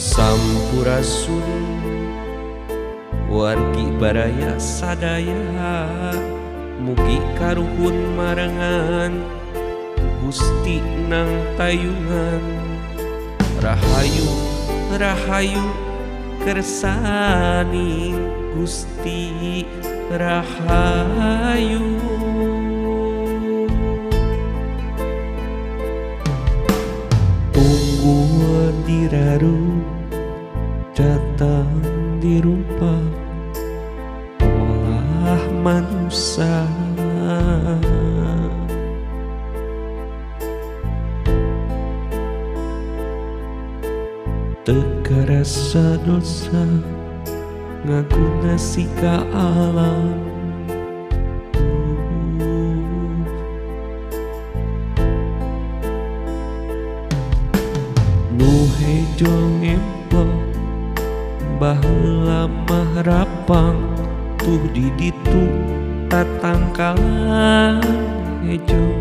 Sampurasun wargi baraya sadaya, mugi karuhun marangan Gusti nang tayungan. Rahayu rahayu kersani Gusti rahayu. Tunggu diraru datang di rupa olah manusia, teka rasa dosa ngaguna sika alam. Nuhe jong empok baheula mah rapang tuh di ditu tatangkalan hejo.